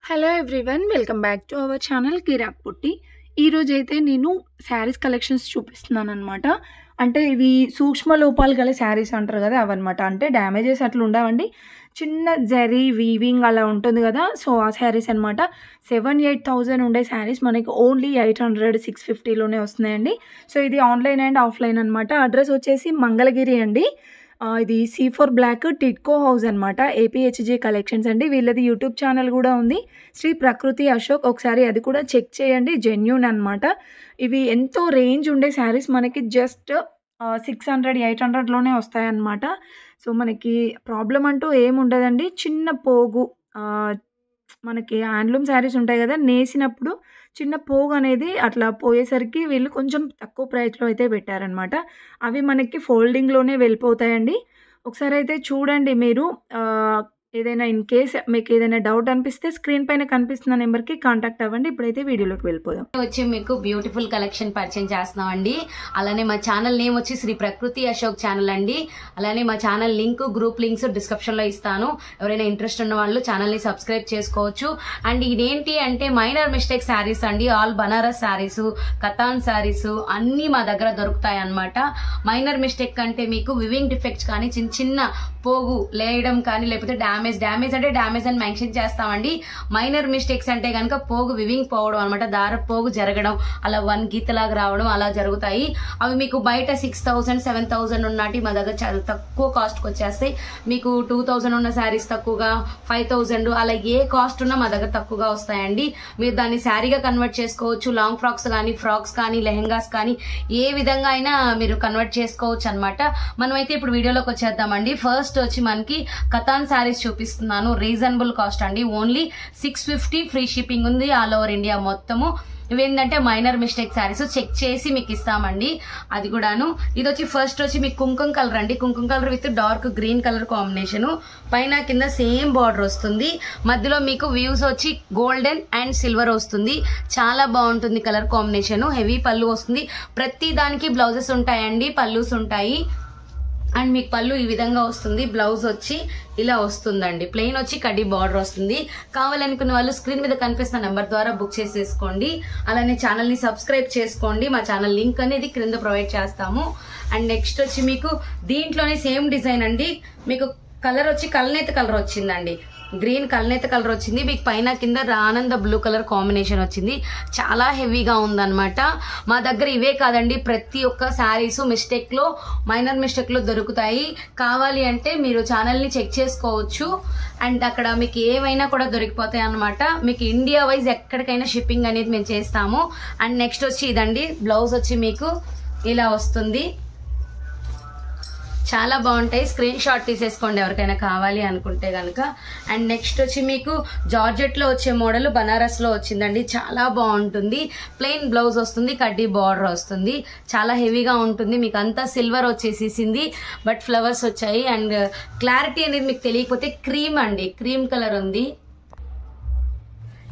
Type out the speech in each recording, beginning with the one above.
Hello everyone, welcome back to our channel Kirak Putti. ఈరోజైతే నేను saris collections చూపిస్తున్నానమాట. అంటే ఇవి సూక్ష్మ లోపాలు గల శారీస్ అంటారు కదా, అవన్నమాట. అంటే డ్యామేజెస్ అట్లా ఉండవండి, చిన్న జరీ వీవింగ్ అలా ఉంటుంది కదా. సో ఆ శారీస్ అనమాట. 7-8,000 ఉండే శారీస్ మనకి ఓన్లీ 800-650లోనే వస్తున్నాయండి. సో ఇది ఆన్లైన్ అండ్ ఆఫ్లైన్ అనమాట. అడ్రస్ వచ్చేసి మంగళగిరి అండి. ఇది C4 బ్లాక్ టిట్కో హౌస్ అనమాట. ఏపీహెచ్జే కలెక్షన్స్ అండి. వీళ్ళది యూట్యూబ్ ఛానల్ కూడా ఉంది, శ్రీ ప్రకృతి అశోక్. ఒకసారి అది కూడా చెక్ చేయండి, జెన్యూన్ అనమాట. ఇవి ఎంతో రేంజ్ ఉండే శారీస్ మనకి జస్ట్ 600-800లోనే వస్తాయన్నమాట. సో మనకి ప్రాబ్లం అంటూ ఏముండదండి. చిన్న పోగు, మనకి హ్యాండ్లూమ్ శారీస్ ఉంటాయి కదా, నేసినప్పుడు చిన్న పోగు అనేది అట్లా పోయేసరికి వీళ్ళు కొంచెం తక్కువ ప్రైస్లో అయితే పెట్టారనమాట. అవి మనకి ఫోల్డింగ్లోనే వెళ్ళిపోతాయండి. ఒకసారి అయితే చూడండి మీరు. ఏదైనా ఇన్ కేస్ మీకు ఏదైనా డౌట్ అనిపిస్తే స్క్రీన్ పైన కనిపిస్తున్న నెంబర్కి కాంటాక్ట్ అవ్వండి. ఇప్పుడైతే వీడియోలోకి వెళ్ళిపోదాం. వచ్చి మీకు బ్యూటిఫుల్ కలెక్షన్ పరిచయం చేస్తున్నామండి. అలానే మా ఛానల్ నేమ్ వచ్చి శ్రీ ప్రకృతి అశోక్ ఛానల్ అండి. అలానే మా ఛానల్ లింక్, గ్రూప్ లింక్స్ డిస్క్రిప్షన్లో ఇస్తాను. ఎవరైనా ఇంట్రెస్ట్ ఉన్న వాళ్ళు ఛానల్ని సబ్స్క్రైబ్ చేసుకోవచ్చు. అండ్ ఇదేంటి అంటే మైనర్ మిస్టేక్ శారీస్ అండి. ఆల్ బనారస్ శారీస్, కతాన్ శారీస్ అన్నీ మా దగ్గర దొరుకుతాయి అన్నమాట. మైనర్ మిస్టేక్ అంటే మీకు వివింగ్ డిఫెక్ట్స్ కానీ, చిన్న చిన్న పోగు లేయడం కానీ, లేకపోతే డ్యామేజ్ అంటే డ్యామేజ్ అని మెన్షన్ చేస్తామండి. మైనర్ మిస్టేక్స్ అంటే కనుక పోగు వివింగ్ పోవడం అనమాట. దార పోగు జరగడం, అలా 1 గీతలాగా రావడం అలా జరుగుతాయి. అవి మీకు బయట 6,000-7,000 ఉన్నట్టు మా దగ్గర చాలా తక్కువ కాస్ట్కి వచ్చేస్తాయి. మీకు 2,000 ఉన్న శారీస్ తక్కువగా, 5,000 అలా ఏ కాస్ట్ ఉన్నా మా దగ్గర తక్కువగా వస్తాయండి. మీరు దాన్ని శారీగా కన్వర్ట్ చేసుకోవచ్చు. లాంగ్ ఫ్రాక్స్ కానీ, ఫ్రాక్స్ కానీ, లెహెంగాస్ కానీ ఏ విధంగా అయినా మీరు కన్వర్ట్ చేసుకోవచ్చు అనమాట. మనమైతే ఇప్పుడు వీడియోలోకి వచ్చేద్దామండి. ఫస్ట్ వచ్చి మనకి కతాన్ శారీస్ చూపిస్తున్నాను. రీజనబుల్ కాస్ట్ అండి. ఓన్లీ 650 ఫ్రీ షిప్పింగ్ ఉంది ఆల్ ఓవర్ ఇండియా మొత్తము. ఇవేంటంటే మైనర్ మిస్టేక్ శారీస్ చెక్ చేసి మీకు ఇస్తామండి. అది కూడాను. ఇది వచ్చి ఫస్ట్ వచ్చి మీకు కుంకుమ కలర్ అండి. కుంకుమ colour with dark green colour combination. పైన కింద సేమ్ బార్డర్ వస్తుంది. మధ్యలో మీకు వ్యూస్ వచ్చి గోల్డెన్ అండ్ సిల్వర్ వస్తుంది. చాలా బాగుంటుంది కలర్ కాంబినేషన్. హెవీ పళ్ళు వస్తుంది. ప్రతి దానికి బ్లౌజెస్ ఉంటాయండి, పళ్ళుస్ ఉంటాయి. అండ్ మీకు పళ్ళు ఈ విధంగా వస్తుంది. బ్లౌజ్ వచ్చి ఇలా వస్తుందండి. ప్లెయిన్ వచ్చి కడ్డీ బార్డర్ వస్తుంది. కావాలనుకున్న వాళ్ళు స్క్రీన్ మీద కనిపిస్తున్న నెంబర్ ద్వారా బుక్ చేసేసుకోండి. అలానే ఛానల్ని సబ్స్క్రైబ్ చేసుకోండి. మా ఛానల్ లింక్ అనేది క్రింద ప్రొవైడ్ చేస్తాము. అండ్ నెక్స్ట్ వచ్చి మీకు దీంట్లోనే సేమ్ డిజైన్ అండి. మీకు కలర్ వచ్చి కల్నేత కలర్ వచ్చిందండి. గ్రీన్ కల్నేత కలర్ వచ్చింది. మీకు పైన కింద ఆనంద బ్లూ కలర్ కాంబినేషన్ వచ్చింది. చాలా హెవీగా ఉందన్నమాట. మా దగ్గర ఇవే కాదండి, ప్రతి ఒక్క శారీస్ మిస్టేక్లో, మైనర్ మిస్టేక్లో దొరుకుతాయి. కావాలి అంటే మీరు ఛానల్ని చెక్ చేసుకోవచ్చు. అండ్ అక్కడ మీకు ఏమైనా కూడా దొరికిపోతాయి అన్నమాట. మీకు ఇండియా వైజ్ ఎక్కడికైనా షిప్పింగ్ అనేది మేము చేస్తాము. అండ్ నెక్స్ట్ వచ్చి ఇదండి. బ్లౌజ్ వచ్చి మీకు ఇలా వస్తుంది. చాలా బాగుంటాయి. స్క్రీన్ షాట్ తీసేసుకోండి ఎవరికైనా కావాలి అనుకుంటే కనుక. అండ్ నెక్స్ట్ వచ్చి మీకు జార్జెట్లో వచ్చే మోడల్ బనారస్లో వచ్చిందండి. చాలా బాగుంటుంది. ప్లెయిన్ బ్లౌజ్ వస్తుంది, కడ్డీ బార్డర్ వస్తుంది. చాలా హెవీగా ఉంటుంది. మీకు అంతా సిల్వర్ వచ్చేసేసింది, బట్ ఫ్లవర్స్ వచ్చాయి. అండ్ క్లారిటీ అనేది మీకు తెలియకపోతే క్రీమ్ అండి, క్రీమ్ కలర్ ఉంది.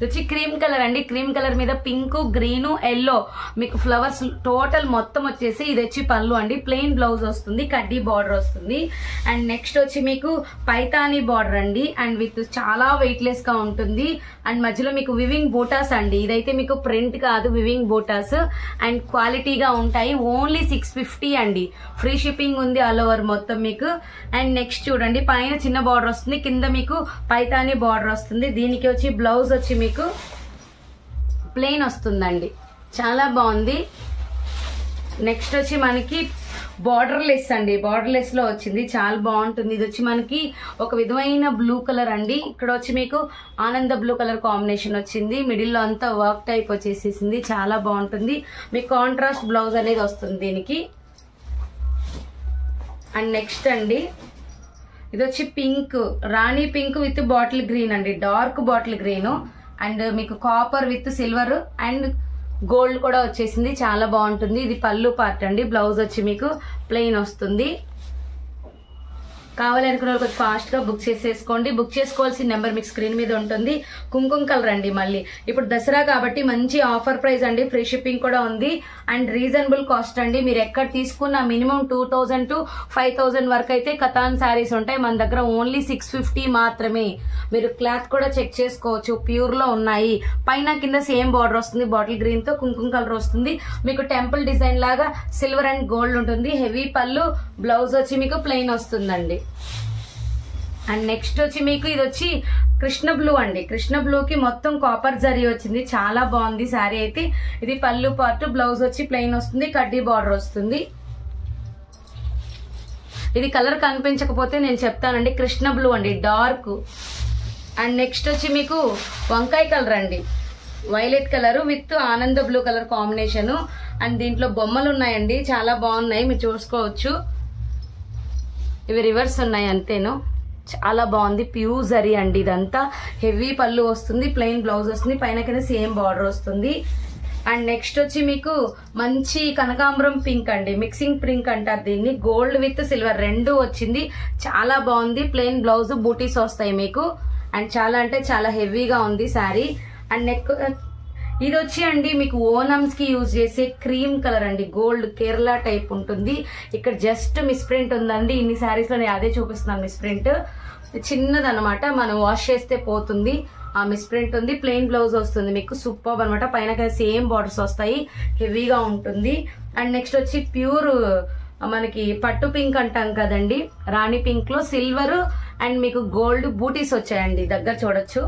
వచ్చి క్రీమ్ కలర్ అండి. క్రీమ్ కలర్ మీద పింక్, గ్రీన్, ఎల్లో మీకు ఫ్లవర్స్ టోటల్ మొత్తం వచ్చేసి ఇది వచ్చి పళ్ళు అండి. ప్లెయిన్ బ్లౌజ్ వస్తుంది, కడ్డీ బార్డర్ వస్తుంది. అండ్ నెక్స్ట్ వచ్చి మీకు పైతానీ బార్డర్ అండి. అండ్ విత్ చాలా వెయిట్లెస్ గా ఉంటుంది. అండ్ మధ్యలో మీకు వివింగ్ బూటాస్ అండి. ఇదైతే మీకు ప్రింట్ కాదు, వివింగ్ బూటాస్. అండ్ క్వాలిటీగా ఉంటాయి. ఓన్లీ 650 అండి. ఫ్రీ షిప్పింగ్ ఉంది ఆల్ ఓవర్ మొత్తం మీకు. అండ్ నెక్స్ట్ చూడండి, పైన చిన్న బార్డర్ వస్తుంది, కింద మీకు పైతానీ బార్డర్ వస్తుంది. దీనికి వచ్చి బ్లౌజ్ వచ్చి మీకు ప్లెయిన్ వస్తుందండి. చాలా బాగుంది. నెక్స్ట్ వచ్చి మనకి బార్డర్లెస్ అండి. బార్డర్లెస్ లో వచ్చింది, చాలా బాగుంటుంది. ఇది వచ్చి మనకి ఒక విధమైన బ్లూ కలర్ అండి. ఇక్కడ వచ్చి మీకు ఆనంద బ్లూ కలర్ కాంబినేషన్ వచ్చింది. మిడిల్లో అంతా వర్క్ టైప్ వచ్చేసేసింది. చాలా బాగుంటుంది. మీకు కాంట్రాస్ట్ బ్లౌజ్ అనేది వస్తుంది దీనికి. అండ్ నెక్స్ట్ అండి, ఇది వచ్చి పింక్, రాణి పింక్ విత్ బాటిల్ గ్రీన్ అండి. Dark bottle green. అండ్ మీకు copper with silver and gold కూడా వచ్చేసింది. చాలా బాగుంటుంది. ఇది పళ్ళు పార్ట్ అండి. బ్లౌజ్ వచ్చి మీకు ప్లెయిన్ వస్తుంది. కావాలనుకున్న వాళ్ళు కొంచెం ఫాస్ట్గా బుక్ చేసేసుకోండి. బుక్ చేసుకోవాల్సిన నెంబర్ మీకు స్క్రీన్ మీద ఉంటుంది. కుంకుమ కలర్ అండి. మళ్ళీ ఇప్పుడు దసరా కాబట్టి మంచి ఆఫర్ ప్రైస్ అండి. ఫ్రీ షిప్పింగ్ కూడా ఉంది అండ్ రీజనబుల్ కాస్ట్ అండి. మీరు ఎక్కడ తీసుకున్న మినిమం 2000 to 5000 వరకు అయితే కతాన్ శారీస్ ఉంటాయి. మన దగ్గర ఓన్లీ 650 మాత్రమే. మీరు క్లాత్ కూడా చెక్ చేసుకోవచ్చు, ప్యూర్ లో ఉన్నాయి. పైన కింద సేమ్ బార్డర్ వస్తుంది, బాటిల్ గ్రీన్ తో కుంకుమ కలర్ వస్తుంది. మీకు టెంపుల్ డిజైన్ లాగా సిల్వర్ అండ్ గోల్డ్ ఉంటుంది. హెవీ పళ్ళు, బ్లౌజ్ వచ్చి మీకు ప్లెయిన్ వస్తుందండి. అండ్ నెక్స్ట్ వచ్చి మీకు ఇది వచ్చి కృష్ణ బ్లూ అండి. కృష్ణ బ్లూకి మొత్తం కాపర్ జరీ వచ్చింది, చాలా బాగుంది శారీ అయితే. ఇది పళ్ళు పార్ట్, బ్లౌజ్ వచ్చి ప్లెయిన్ వస్తుంది, కడ్డీ బార్డర్ వస్తుంది. ఇది కలర్ కనిపించకపోతే నేను చెప్తానండి, కృష్ణ బ్లూ అండి, డార్క్. అండ్ నెక్స్ట్ వచ్చి మీకు వంకాయ కలర్ అండి, వైలెట్ కలర్ విత్ ఆనంద బ్లూ కలర్ కాంబినేషన్. అండ్ దీంట్లో బొమ్మలు ఉన్నాయండి, చాలా బాగున్నాయి, మీరు చూసుకోవచ్చు. ఇవి రివర్స్ ఉన్నాయి అంతేను, చాలా బాగుంది. ప్యూర్ జరీ అండి. ఇదంతా హెవీ పళ్ళు వస్తుంది, ప్లెయిన్ బ్లౌజ్ వస్తుంది, పైన కింద సేమ్ బార్డర్ వస్తుంది. అండ్ నెక్స్ట్ వచ్చి మీకు మంచి కనకాంబరం పింక్ అండి, మిక్సింగ్ పింక్ అంటారు దీన్ని. గోల్డ్ విత్ సిల్వర్ రెండు వచ్చింది, చాలా బాగుంది. ప్లెయిన్ బ్లౌజ్, బూటీస్ వస్తాయి మీకు. అండ్ చాలా అంటే చాలా హెవీగా ఉంది శారీ. అండ్ నెక్ ఇది వచ్చి అండి మీకు ఓనమ్స్ కి యూజ్ చేసే క్రీమ్ కలర్ అండి, గోల్డ్ కేరళ టైప్ ఉంటుంది. ఇక్కడ జస్ట్ మిస్ప్రింట్ ఉందండి. ఇన్ని శారీస్ లో నేను అదే చూపిస్తున్నాను. మిస్ప్రింట్ చిన్నదనమాట, మనం వాష్ చేస్తే పోతుంది. ఆ మిస్ప్రింట్ ఉంది. ప్లెయిన్ బ్లౌజ్ వస్తుంది మీకు, సూపర్ అనమాట. పైన సేమ్ బార్డర్స్ వస్తాయి, హెవీగా ఉంటుంది. అండ్ నెక్స్ట్ వచ్చి ప్యూర్ మనకి పట్టు పింక్ అంటాం కదండి, రాణి పింక్ లో సిల్వర్ అండ్ మీకు గోల్డ్ బూటీస్ వచ్చాయండి. దగ్గర చూడొచ్చు,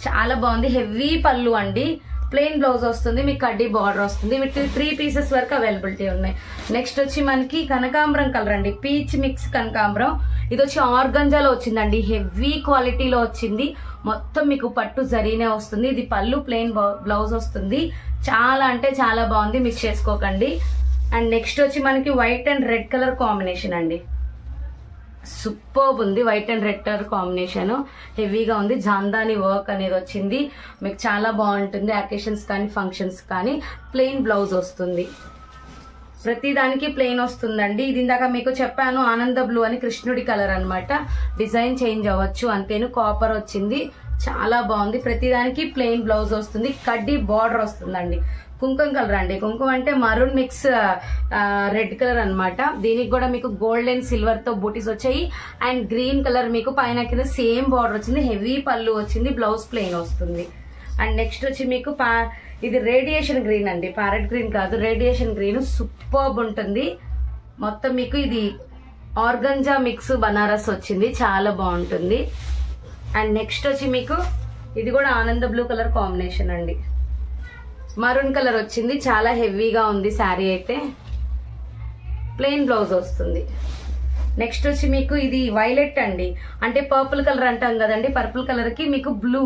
చాలా బాగుంది. హెవీ పళ్ళు అండి, ప్లెయిన్ బ్లౌజ్ వస్తుంది, మీకు కడ్డీ బార్డర్ వస్తుంది. వీటి 3 పీసెస్ వరకు అవైలబిలిటీ ఉన్నాయి. నెక్స్ట్ వచ్చి మనకి కనకాంబరం కలర్ అండి, పీచ్ మిక్స్ కనకాంబరం. ఇది వచ్చి ఆర్గంజాలో వచ్చిందండి, హెవీ క్వాలిటీలో వచ్చింది. మొత్తం మీకు పట్టు జరీనే వస్తుంది. ఇది పళ్ళు, ప్లెయిన్ బ్లౌజ్ వస్తుంది. చాలా అంటే చాలా బాగుంది, మిస్ చేసుకోకండి. అండ్ నెక్స్ట్ వచ్చి మనకి white and red colour combination అండి, సూపర్ ఉంది. White and red colour combination హెవీగా ఉంది. జాందాని వర్క్ అనేది వచ్చింది, మీకు చాలా బాగుంటుంది. అకేషన్స్ కానీ ఫంక్షన్స్ కానీ. ప్లెయిన్ బ్లౌజ్ వస్తుంది, ప్రతి దానికి ప్లెయిన్ వస్తుందండి. ఇది ఇందాక మీకు చెప్పాను ఆనంద బ్లూ అని, కృష్ణుడి కలర్ అనమాట. డిజైన్ చేంజ్ అవ్వచ్చు అంతేను. కాపర్ వచ్చింది, చాలా బాగుంది. ప్రతి దానికి ప్లెయిన్ బ్లౌజ్ వస్తుంది, కడ్డీ బార్డర్ వస్తుందండి. కుంకుమ కలర్ అండి, కుంకుమ అంటే మరూన్ మిక్స్ రెడ్ కలర్ అనమాట. దీనికి కూడా మీకు గోల్డ్ అండ్ సిల్వర్ తో బూటీస్ వచ్చాయి. అండ్ గ్రీన్ కలర్ మీకు పైన కింద సేమ్ బార్డర్ వచ్చింది, హెవీ పళ్ళు వచ్చింది, బ్లౌజ్ ప్లెయిన్ వస్తుంది. అండ్ నెక్స్ట్ వచ్చి మీకు ఇది రేడియేషన్ గ్రీన్ అండి, ప్యారెట్ గ్రీన్ కాదు, రేడియేషన్ గ్రీన్. సూపర్బ్ ఉంటుంది మొత్తం. మీకు ఇది ఆర్గంజా మిక్స్ బనారస్ వచ్చింది, చాలా బాగుంటుంది. అండ్ నెక్స్ట్ వచ్చి మీకు ఇది కూడా ఆనంద బ్లూ కలర్ కాంబినేషన్ అండి, మరూన్ కలర్ వచ్చింది, చాలా హెవీగా ఉంది శారీ అయితే. ప్లెయిన్ బ్లౌజ్ వస్తుంది. నెక్స్ట్ వచ్చి మీకు ఇది వైలెట్ అండి, అంటే పర్పుల్ కలర్ అంటాం కదండి, పర్పుల్ కలర్ కి మీకు బ్లూ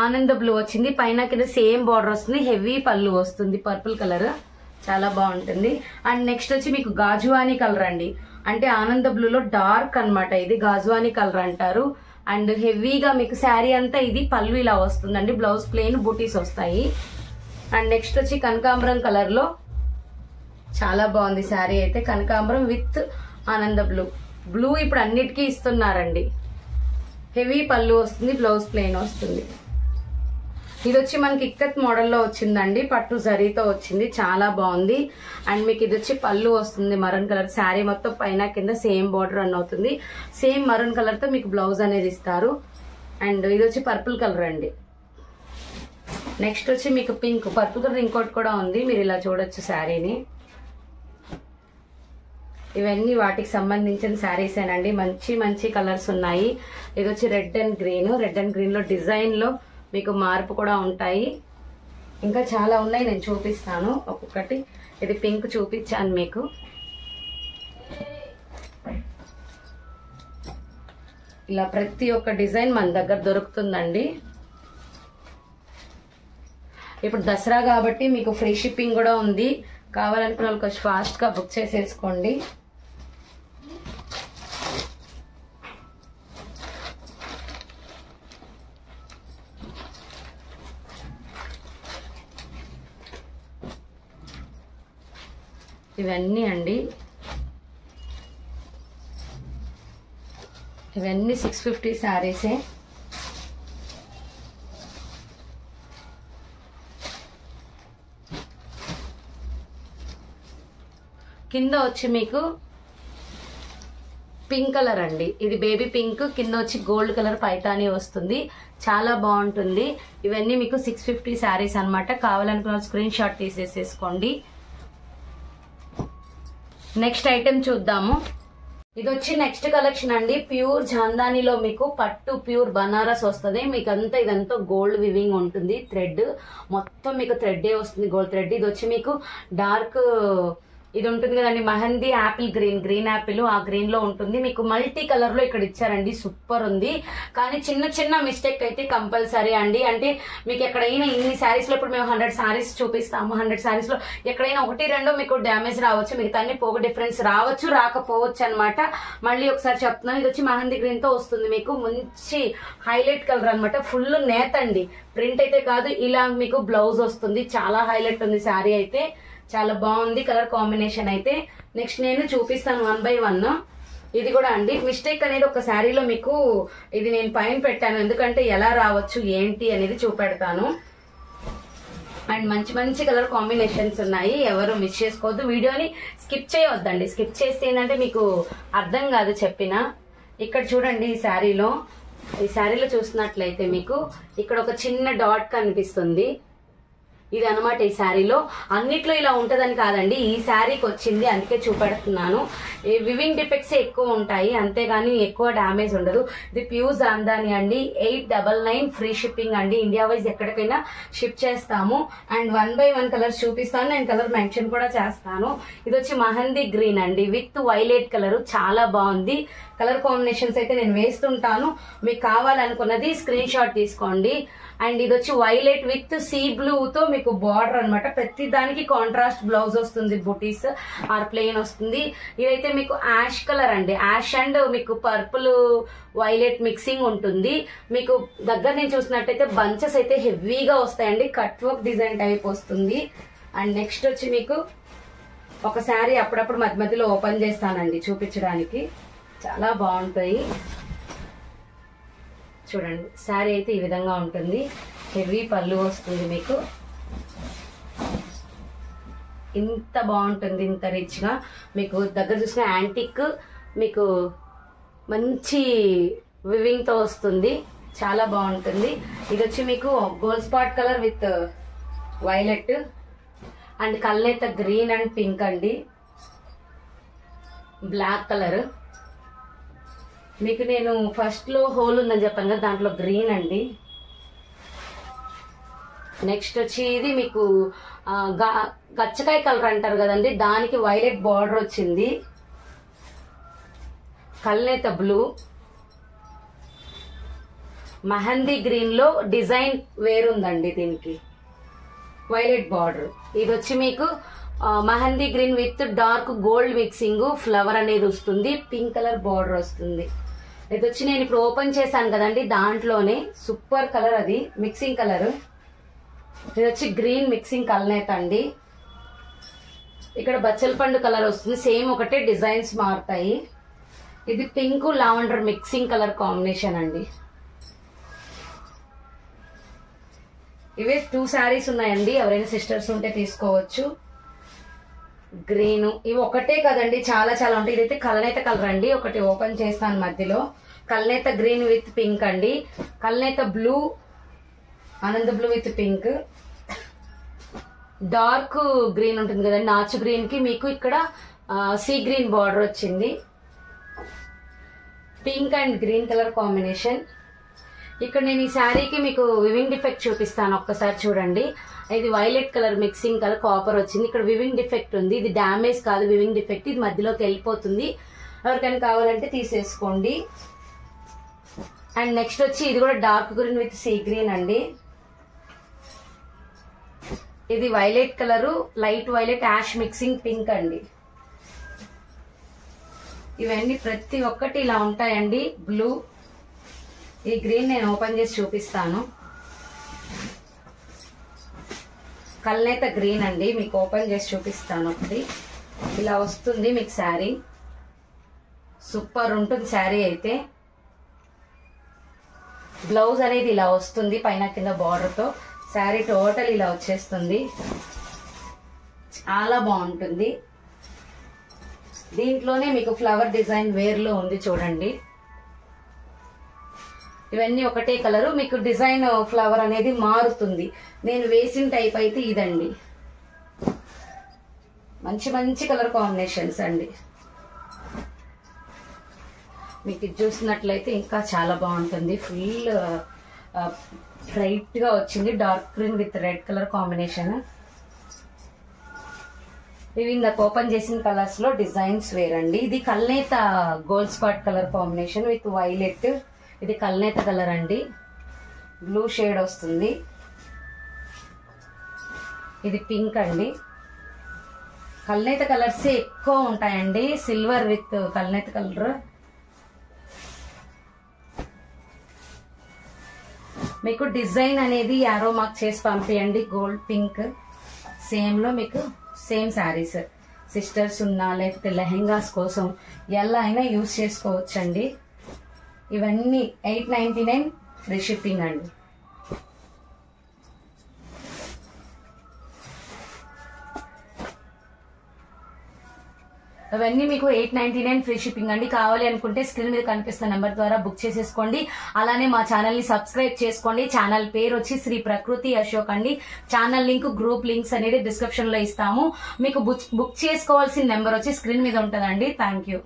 ఆనంద బ్లూ వచ్చింది. పైన కింద సేమ్ బార్డర్ వస్తుంది, హెవీ పళ్ళు వస్తుంది, పర్పుల్ కలర్ చాలా బాగుంటుంది. అండ్ నెక్స్ట్ వచ్చి మీకు గాజువాని కలర్ అండి, అంటే ఆనంద బ్లూలో డార్క్ అనమాట. ఇది గాజువాని కలర్ అంటారు. అండ్ హెవీగా మీకు శారీ అంతా ఇది పళ్ళు ఇలా వస్తుందండి, బ్లౌజ్ ప్లెయిన్, బూటీస్ వస్తాయి. అండ్ నెక్స్ట్ వచ్చి కనకాంబరం కలర్ లో చాలా బాగుంది శారీ అయితే. కనకాంబరం విత్ ఆనంద బ్లూ. బ్లూ ఇప్పుడు అన్నిటికీ ఇస్తున్నారండి. హెవీ పళ్ళు వస్తుంది, బ్లౌజ్ ప్లెయిన్ వస్తుంది. ఇది వచ్చి మనకి ఇక్కత్ మోడల్లో వచ్చిందండి, పట్టు జరీతో వచ్చింది, చాలా బాగుంది. అండ్ మీకు ఇది వచ్చి పళ్ళు వస్తుంది మరూన్ కలర్. శారీ మొత్తం పైన కింద సేమ్ బార్డర్ రన్ అవుతుంది. సేమ్ మరూన్ కలర్ తో మీకు బ్లౌజ్ అనేది ఇస్తారు. అండ్ ఇది వచ్చి పర్పుల్ కలర్ అండి. నెక్స్ట్ వచ్చి మీకు పింక్, పర్పుల్ కలర్ ఇంకోటి కూడా ఉంది, మీరు ఇలా చూడొచ్చు శారీని. ఇవన్నీ వాటికి సంబంధించిన శారీస్ ఏనండి, మంచి మంచి కలర్స్ ఉన్నాయి. ఇది వచ్చి red and green. Red and green లో డిజైన్ లో మీకు మార్పు కూడా ఉంటాయి. ఇంకా చాలా ఉన్నాయి, నేను చూపిస్తాను ఒక్కొక్కటి. ఇది పింక్ చూపించాను మీకు. ఇలా ప్రతి ఒక్క డిజైన్ మన దగ్గర దొరుకుతుందండి. ఇప్పుడు దసరా కాబట్టి మీకు ఫ్రీ షిప్పింగ్ కూడా ఉంది. కావాలనుకున్న వాళ్ళు కొంచెం ఫాస్ట్ గా బుక్ చేసేసుకోండి. ఇవన్నీ అండి ఇవన్నీ 650 శారీసే. కింద వచ్చి మీకు పింక్ కలర్ అండి, ఇది బేబీ పింక్, కింద వచ్చి గోల్డ్ కలర్ పైతానీ వస్తుంది, చాలా బాగుంటుంది. ఇవన్నీ మీకు 650 శారీస్ అనమాట. కావాలనుకున్న స్క్రీన్ షాట్ తీసేసేసుకోండి. నెక్స్ట్ ఐటెం చూద్దాము. ఇది వచ్చి నెక్స్ట్ కలెక్షన్ అండి. ప్యూర్ జాందానిలో మీకు పట్టు ప్యూర్ బనారస్ వస్తుంది. మీకు అంతా ఇదంతా గోల్డ్ వివింగ్ ఉంటుంది. థ్రెడ్ మొత్తం మీకు థ్రెడ్డే వస్తుంది, గోల్డ్ థ్రెడ్. ఇది వచ్చి మీకు డార్క్ ఇది ఉంటుంది కదండి, mehndi Apple green, green Apple, ఆ గ్రీన్ లో ఉంటుంది. మీకు మల్టీ కలర్ లో ఇక్కడ ఇచ్చారండి, సూపర్ ఉంది. కానీ చిన్న చిన్న మిస్టేక్ అయితే కంపల్సరీ అండి. అంటే మీకు ఎక్కడైనా ఇన్ని శారీస్ లో, ఇప్పుడు మేము 100 శారీస్ చూపిస్తాము, 100 శారీస్ లో ఎక్కడైనా 1-2 మీకు డ్యామేజ్ రావచ్చు, మిగతా అన్ని పోగు డిఫరెన్స్ రావచ్చు, రాకపోవచ్చు అనమాట. మళ్ళీ ఒకసారి చెప్తున్నాను, ఇది వచ్చి మెహందీ గ్రీన్ తో వస్తుంది. మీకు మంచి హైలైట్ కలర్ అనమాట, ఫుల్ నేత అండి, ప్రింట్ అయితే కాదు. ఇలా మీకు బ్లౌజ్ వస్తుంది, చాలా హైలైట్ ఉంది శారీ అయితే, చాలా బాగుంది కలర్ కాంబినేషన్ అయితే. నెక్స్ట్ నేను చూపిస్తాను 1 by 1. ఇది కూడా అండి మిస్టేక్ అనేది ఒక శారీలో మీకు ఇది నేను పైన పెట్టాను, ఎందుకంటే ఎలా రావచ్చు ఏంటి అనేది చూపెడతాను. అండ్ మంచి మంచి కలర్ కాంబినేషన్స్ ఉన్నాయి, ఎవరు మిస్ చేసుకోవద్దు. వీడియోని స్కిప్ చేయవద్దండి, స్కిప్ చేస్తే ఏంటంటే మీకు అర్థం కాదు చెప్పిన. ఇక్కడ చూడండి, ఈ శారీలో చూసినట్లయితే మీకు ఇక్కడ ఒక చిన్న డాట్ కనిపిస్తుంది. ఇది అనమాట ఈ శారీలో. అన్నిట్లో ఇలా ఉంటదని కాదండి, ఈ శారీకి వచ్చింది అందుకే చూపెడుతున్నాను. వివింగ్ డిఫెక్ట్స్ ఎక్కువ ఉంటాయి, అంతేగాని ఎక్కువ డ్యామేజ్ ఉండదు. ఇది ప్యూర్ జాందాని అండి, 899 ఫ్రీ షిప్పింగ్ అండి. ఇండియా వైజ్ ఎక్కడికైనా షిప్ చేస్తాము. అండ్ 1 by 1 కలర్స్ చూపిస్తాను, నేను కలర్ మెన్షన్ కూడా చేస్తాను. ఇది వచ్చి మెహందీ గ్రీన్ అండి విత్ వైలెట్ కలర్, చాలా బాగుంది. కలర్ కాంబినేషన్స్ అయితే నేను వేస్తుంటాను, మీకు కావాలనుకున్నది స్క్రీన్ షాట్ తీసుకోండి. అండ్ ఇది వచ్చి వైలెట్ విత్ సీ బ్లూ తో మీకు బార్డర్ అనమాట, ప్రతి దానికి కాంట్రాస్ట్ బ్లౌజ్ వస్తుంది, బుటీస్ ఆర్ ప్లెయిన్ వస్తుంది. ఇదైతే మీకు యాష్ కలర్ అండి, యాష్ అండ్ మీకు పర్పుల్ వైలెట్ మిక్సింగ్ ఉంటుంది. మీకు దగ్గర నుంచి చూసినట్టయితే బంచెస్ అయితే హెవీగా వస్తాయండి, కట్ వర్క్ డిజైన్ టైప్ వస్తుంది. అండ్ నెక్స్ట్ వచ్చి మీకు ఒక శారీ అప్పుడప్పుడు మధ్య మధ్యలో ఓపెన్ చేస్తానండి చూపించడానికి, చాలా బాగుంటాయి. చూడండి శారీ అయితే ఈ విధంగా ఉంటుంది, హెవీ పళ్ళు వస్తుంది మీకు, ఇంత బాగుంటుంది, ఇంత రిచ్ గా. మీకు దగ్గర చూసిన యాంటిక్ మీకు మంచి వివింగ్ తో వస్తుంది, చాలా బాగుంటుంది. ఇది వచ్చి మీకు gold spot colour with violet and కల్నేత గ్రీన్ అండ్ పింక్ అండి, బ్లాక్ కలర్. మీకు నేను ఫస్ట్ లో హోల్ ఉందని చెప్పాను కదా, దాంట్లో గ్రీన్ అండి. నెక్స్ట్ వచ్చి ఇది మీకు గచ్చకాయ కలర్ అంటారు కదండి, దానికి వైలెట్ బార్డర్ వచ్చింది, కల్నేత బ్లూ, మెహందీ గ్రీన్ లో డిజైన్ వేరుందండి, దీనికి వైలెట్ బార్డర్. ఇది వచ్చి మీకు mehndi green with dark gold mixing, flower అనేది వస్తుంది, పింక్ కలర్ బార్డర్ వస్తుంది. ఇది వచ్చి నేను ఇప్పుడు ఓపెన్ చేశాను కదండి, దాంట్లోనే సూపర్ కలర్, అది మిక్సింగ్ కలర్. ఇది వచ్చి గ్రీన్ మిక్సింగ్ కల్నేత అండి. ఇక్కడ బచ్చల పండు కలర్ వస్తుంది, సేమ్ ఒకటే, డిజైన్స్ మారుతాయి. ఇది pink lavender mixing colour combination అండి. ఇవే 2 శారీస్ ఉన్నాయండి, ఎవరైనా సిస్టర్స్ ఉంటే తీసుకోవచ్చు. గ్రీన్ ఇవి ఒకటే కదండి, చాలా చాలా ఉంటాయి. ఇదైతే కల్నేత కలర్ అండి, ఒకటి ఓపెన్ చేస్తాను మధ్యలో. కల్నేత గ్రీన్ విత్ పింక్ అండి, కల్నేత బ్లూ, ఆనంద blue with pink, dark green ఉంటుంది కదండి, నాచు గ్రీన్ కి మీకు ఇక్కడ సీ గ్రీన్ బార్డర్ వచ్చింది, pink and green colour combination. ఇక్కడ నేను ఈ శారీకి మీకు వివింగ్ డిఫెక్ట్ చూపిస్తాను, ఒక్కసారి చూడండి. ఇది violet colour mixing colour copper వచ్చింది, ఇక్కడ వివింగ్ డిఫెక్ట్ ఉంది, ఇది డ్యామేజ్ కాదు, వివింగ్ డిఫెక్ట్, ఇది మధ్యలోకి వెళ్ళిపోతుంది, ఎవరికైనా కావాలంటే తీసేసుకోండి. అండ్ నెక్స్ట్ వచ్చి ఇది కూడా dark green with sea green అండి. ఇది violet colour, light violet ash mixing pink అండి. ఇవన్నీ ప్రతి ఒక్కటి ఇలా ఉంటాయండి. బ్లూ, ఈ గ్రీన్ నేను ఓపెన్ చేసి చూపిస్తాను. కల్నేత గ్రీన్ అండి, మీకు ఓపెన్ చేసి చూపిస్తాను. ఒకటి ఇలా వస్తుంది మీకు శారీ, సూపర్ ఉంటుంది శారీ అయితే. బ్లౌజ్ అనేది ఇలా వస్తుంది పైన కింద బార్డర్తో. శారీ టోటల్ ఇలా వచ్చేస్తుంది, చాలా బాగుంటుంది. దీంట్లోనే మీకు ఫ్లవర్ డిజైన్ వేర్లో ఉంది చూడండి. ఇవన్నీ ఒకటే కలరు, మీకు డిజైన్ ఫ్లవర్ అనేది మారుతుంది. నేను వేసిన టైప్ అయితే ఇదండి. మంచి మంచి కలర్ కాంబినేషన్స్ అండి. మీకు ఇది చూసినట్లయితే ఇంకా చాలా బాగుంటుంది. ఫుల్ బ్రైట్ గా వచ్చింది, dark green with red colour combination. ఇవి ఇందాక ఓపెన్ చేసిన కలర్స్ లో డిజైన్స్ వేరండి. ఇది కల్నేత gold spot colour combination with violet. ఇది కల్నేత కలర్ అండి, బ్లూ షేడ్ వస్తుంది. ఇది పింక్ అండి. కల్నేత కలర్స్ ఎక్కువ ఉంటాయండి, సిల్వర్ విత్ కల్నేత కలర్. మీకు డిజైన్ అనేది యారో మార్క్ చేసి పంపియండి. గోల్డ్ పింక్ సేమ్ లో మీకు సేమ్ శారీస్ సిస్టర్స్ ఉన్నా లేకపోతే లెహెంగాస్ కోసం ఎలా అయినా యూజ్ చేసుకోవచ్చండి. ఇవన్నీ 899 ఫ్రీ షిప్పింగ్ అండి. అవన్నీ మీకు 899 ఫ్రీ షిప్పింగ్ అండి. కావాలి అనుకుంటే స్క్రీన్ మీద కనిపిస్తున్న నెంబర్ ద్వారా బుక్ చేసేసుకోండి. అలానే మా ఛానల్ ని సబ్స్క్రైబ్ చేసుకోండి. ఛానల్ పేరు వచ్చి శ్రీ ప్రకృతి అశోక్ అండి. ఛానల్ లింక్, గ్రూప్ లింక్స్ అనేది డిస్క్రిప్షన్ లో ఇస్తాము. మీకు బుక్ చేసుకోవాల్సిన నెంబర్ వచ్చి స్క్రీన్ మీద ఉంటుందండి. Thank you.